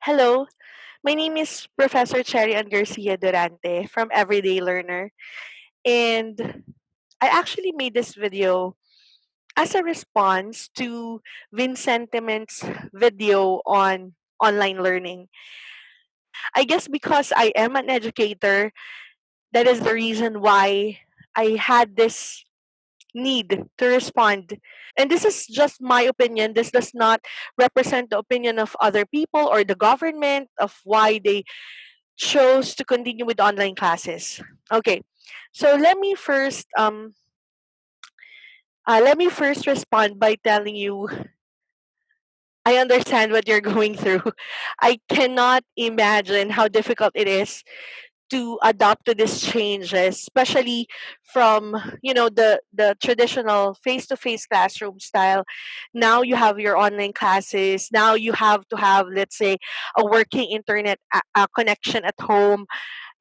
Hello, my name is Professor Cherry Ann Garcia Durante from Everyday Learner, and I actually made this video as a response to VinCentiments video on online learning. I guess because I am an educator, that is the reason why I had this need to respond. And this is just my opinion. This does not represent the opinion of other people or the government of why they chose to continue with online classes. Okay, so let me first respond by telling you I understand what you're going through. I cannot imagine how difficult it is to adapt to these changes, especially from the traditional face-to-face classroom style. Now you have your online classes. Now you have to have, let's say, a working internet connection at home.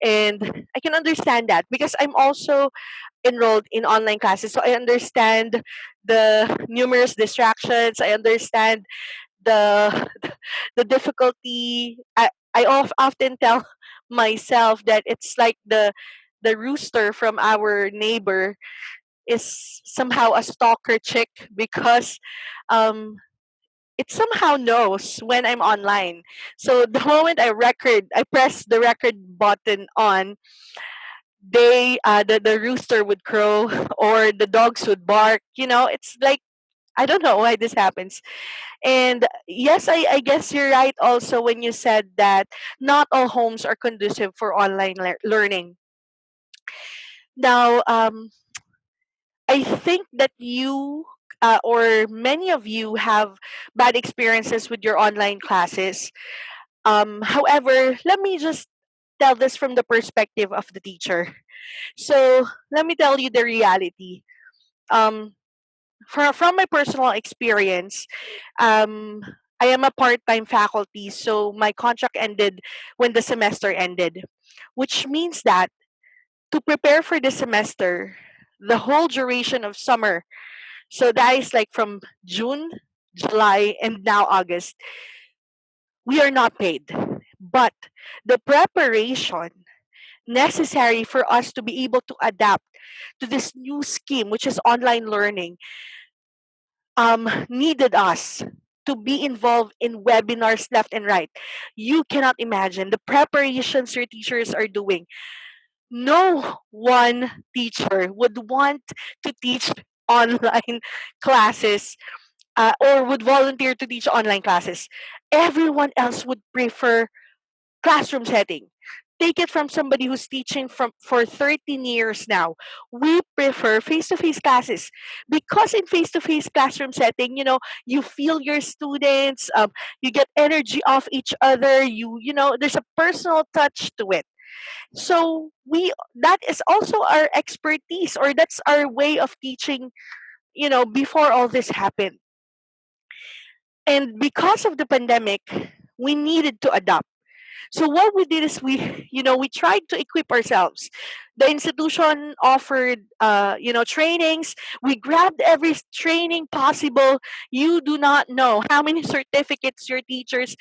And I can understand that because I'm also enrolled in online classes. So I understand the numerous distractions. I understand the the difficulty. Often tell myself that it's like the rooster from our neighbor is somehow a stalker chick because um it somehow knows when I'm online. So the moment I press the record button on, the rooster would crow or the dogs would bark. It's like I don't know why this happens. And yes, I guess you're right also when you said that not all homes are conducive for online learning. Now, I think that you or many of you have bad experiences with your online classes. However, let me just tell this from the perspective of the teacher. So let me tell you the reality. Um, from my personal experience, um, I am a part-time faculty, so my contract ended when the semester ended, which means that to prepare for the semester, the whole duration of summer, so that is like from June, July, and now August, we are not paid. But the preparation necessary for us to be able to adapt to this new scheme, which is online learning, needed us to be involved in webinars left and right. You cannot imagine the preparations your teachers are doing. No one teacher would want to teach online classes or would volunteer to teach online classes. Everyone else would prefer classroom setting. Take it from somebody who's teaching from for 13 years now. We prefer face-to-face classes because in face-to-face classroom setting, you feel your students, you get energy off each other. There's a personal touch to it. So we that is also our expertise, or that's our way of teaching. Before all this happened, and because of the pandemic, we needed to adapt. So what we did is we tried to equip ourselves. The institution offered, trainings. We grabbed every training possible. You do not know how many certificates your teachers,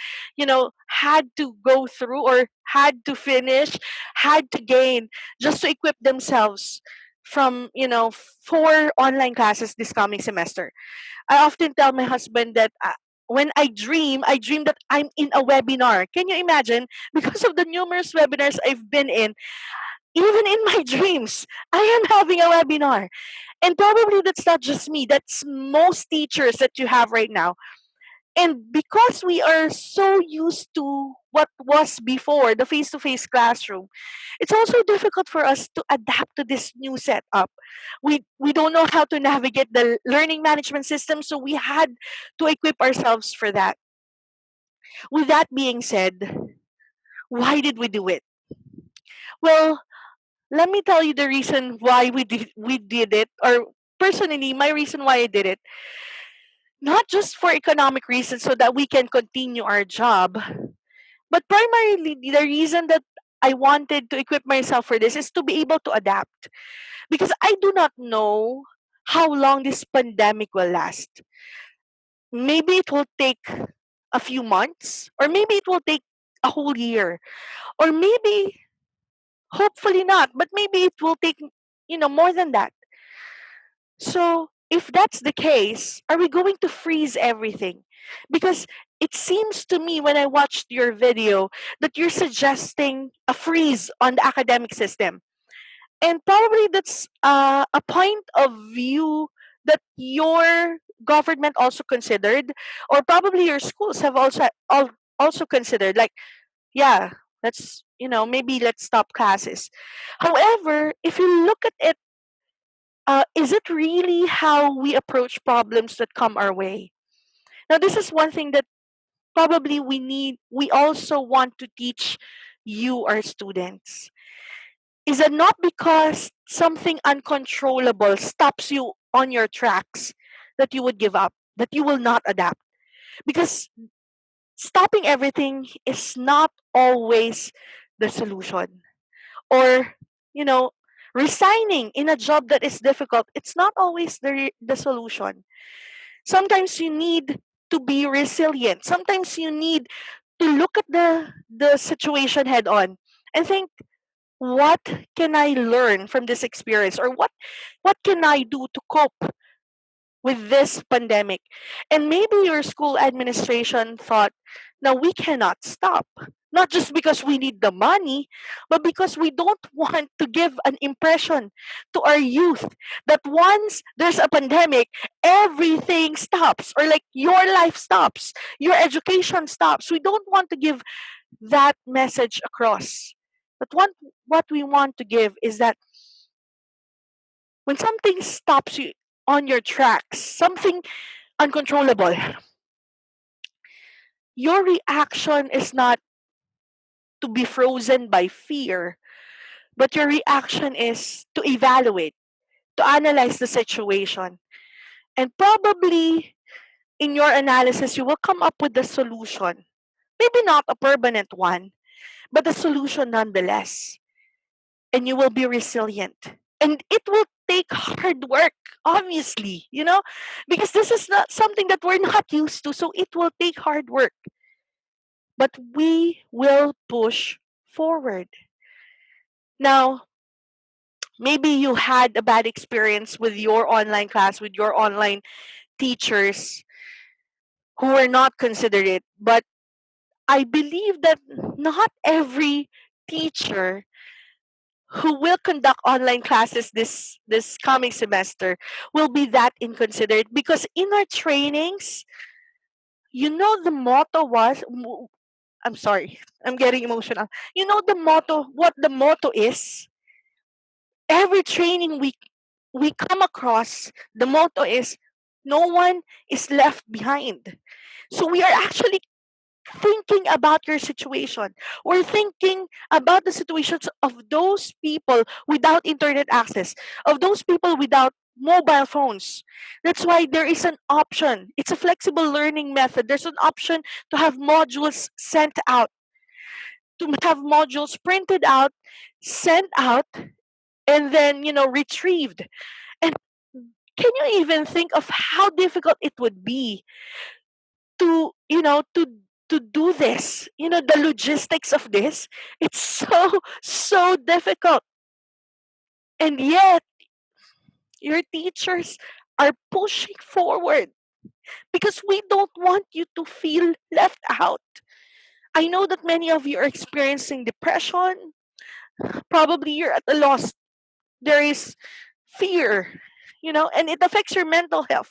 had to go through or had to finish, had to gain just to equip themselves from, for online classes this coming semester. I often tell my husband that when I dream that I'm in a webinar. Can you imagine? Because of the numerous webinars I've been in, even in my dreams, I am having a webinar. And probably that's not just me, that's most teachers that you have right now. And because we are so used to what was before the face to face classroom, it's also difficult for us to adapt to this new setup. We don't know how to navigate the learning management system, so we had to equip ourselves for that. With that being said, why did we do it? Well, let me tell you the reason why we did it, or personally my reason why I did it. Not just for economic reasons so that we can continue our job, but primarily, the reason that I wanted to equip myself for this is to be able to adapt. Because I do not know how long this pandemic will last. Maybe it will take a few months, or maybe it will take a whole year, or maybe, hopefully not, but maybe it will take, more than that. So, if that's the case, are we going to freeze everything? Because it seems to me when I watched your video that you're suggesting a freeze on the academic system. And probably that's a point of view that your government also considered, or probably your schools have also considered. Like, yeah, maybe let's stop classes. However, if you look at it, is it really how we approach problems that come our way? Now, this is one thing that probably we also want to teach you, our students. Is it not because something uncontrollable stops you on your tracks that you would give up, that you will not adapt? Because stopping everything is not always the solution. Or, you know, resigning in a job that is difficult, it's not always the solution. Sometimes you need to be resilient. Sometimes you need to look at the situation head on and think, what can I learn from this experience, or what can I do to cope with this pandemic? And maybe your school administration thought, now we cannot stop. Not just because we need the money, but because we don't want to give an impression to our youth that once there's a pandemic, everything stops, or like your life stops, your education stops. We don't want to give that message across. But what we want to give is that when something stops you on your tracks, something uncontrollable, your reaction is not to be frozen by fear, but your reaction is to evaluate, to analyze the situation. And probably in your analysis, you will come up with the solution. Maybe not a permanent one, but a solution nonetheless. And you will be resilient. And it will take hard work, obviously, because this is not something that we're not used to. So it will take hard work. But we will push forward. Now, maybe you had a bad experience with your online class, with your online teachers who were not considerate. But I believe that not every teacher who will conduct online classes this coming semester will be that inconsiderate, because in our trainings, the motto was, I'm sorry, I'm getting emotional. The motto, what the motto is? Every training we come across, the motto is, no one is left behind. So we are actually thinking about your situation. We're thinking about the situations of those people without internet access, of those people without mobile phones. That's why there is an option. It's a flexible learning method. There's an option to have modules sent out, to have modules printed out, sent out, and then, retrieved. And can you even think of how difficult it would be to, to do this? The logistics of this, it's so difficult. And yet, your teachers are pushing forward because we don't want you to feel left out. I know that many of you are experiencing depression. Probably you're at a loss. There is fear, and it affects your mental health.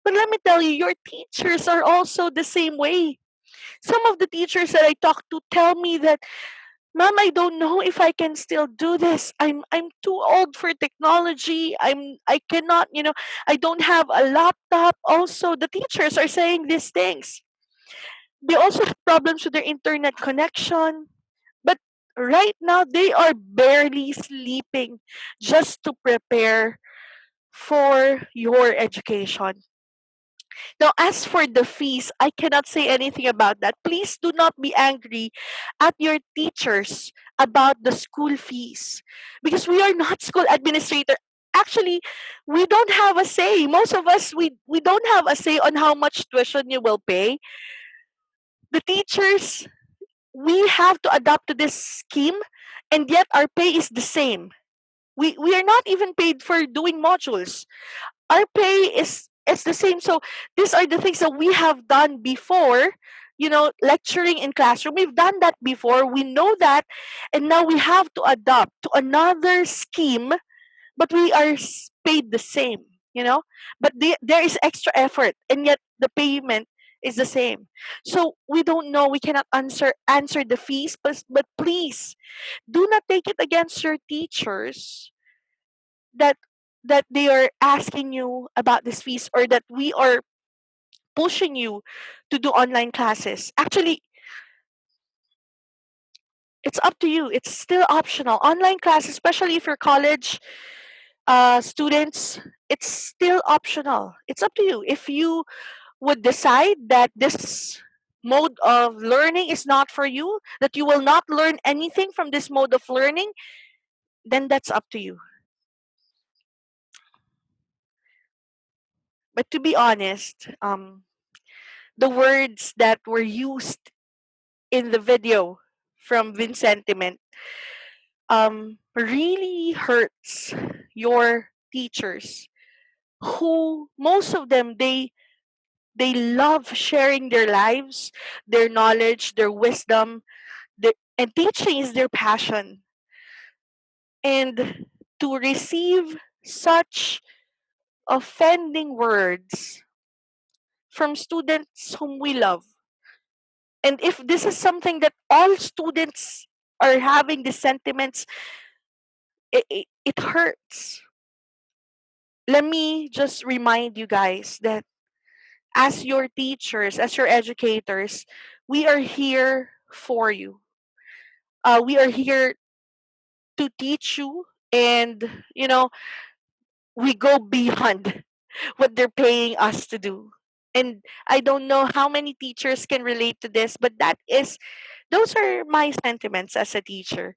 But let me tell you, your teachers are also the same way. Some of the teachers that I talk to tell me that, Ma'am, I don't know if I can still do this. I'm too old for technology. I cannot, I don't have a laptop. Also, the teachers are saying these things. They also have problems with their internet connection. But right now they are barely sleeping just to prepare for your education. Now, as for the fees, I cannot say anything about that. Please do not be angry at your teachers about the school fees, because we are not school administrator. Actually, we don't have a say. Most of us, we don't have a say on how much tuition you will pay. The teachers, we have to adapt to this scheme, and yet our pay is the same. We are not even paid for doing modules. Our pay is the same. So these are the things that we have done before. Lecturing in classroom, we've done that before, we know that, and now we have to adapt to another scheme, but we are paid the same, but there is extra effort, and yet the payment is the same. So we don't know, we cannot answer the fees, but please do not take it against your teachers that they are asking you about this fees, or that we are pushing you to do online classes. Actually, it's up to you. It's still optional. Online class, especially if you're college students, it's still optional. It's up to you. If you would decide that this mode of learning is not for you, that you will not learn anything from this mode of learning, then that's up to you. But to be honest, the words that were used in the video from VinCentiment really hurts your teachers, who most of them, they love sharing their lives, their knowledge, their wisdom, and teaching is their passion. And to receive such offending words from students whom we love, and if this is something that all students are having these sentiments, it hurts. Let me just remind you guys that as your teachers, as your educators, we are here for you. We are here to teach you, and we go beyond what they're paying us to do. And I don't know how many teachers can relate to this, but those are my sentiments as a teacher.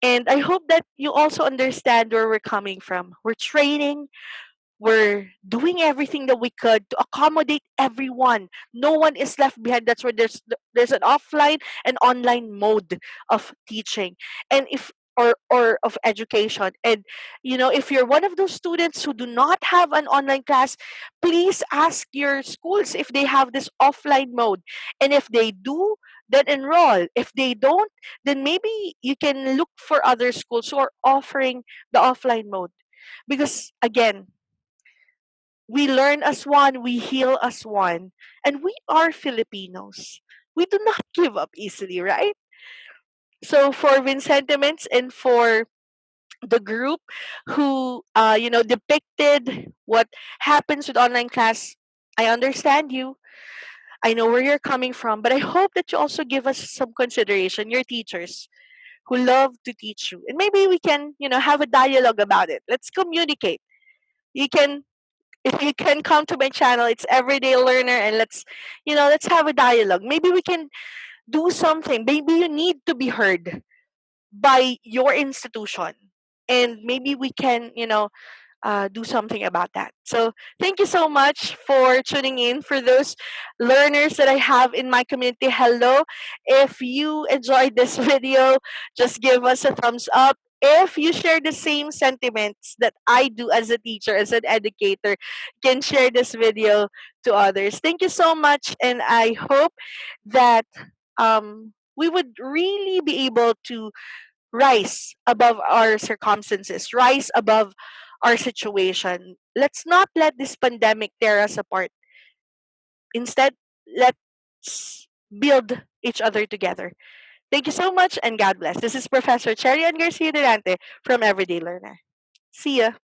And I hope that you also understand where we're coming from. We're training, we're doing everything that we could to accommodate everyone. No one is left behind. That's where there's an offline and online mode of teaching, and if or of education. And if you're one of those students who do not have an online class, please ask your schools if they have this offline mode. And if they do, then enroll. If they don't, then maybe you can look for other schools who are offering the offline mode. Because again, we learn as one, we heal as one, and we are Filipinos. We do not give up easily, right? So for VinCentiments and for the group who depicted what happens with online class, I understand you. I know where you're coming from, but I hope that you also give us some consideration, your teachers who love to teach you. And maybe we can, have a dialogue about it. Let's communicate. You can If you can come to my channel, it's Everyday Learner, and let's have a dialogue. Maybe we can do something. Maybe you need to be heard by your institution, and maybe we can do something about that. So thank you so much for tuning in. For those learners that I have in my community, hello. If you enjoyed this video, just give us a thumbs up. If you share the same sentiments that I do as a teacher, as an educator, you can share this video to others. Thank you so much, and I hope that we would really be able to rise above our circumstances, rise above our situation. Let's not let this pandemic tear us apart. Instead, let's build each other together. Thank you so much, and God bless. This is Professor Cherry Ann Garcia Durante from Everyday Learner. See ya.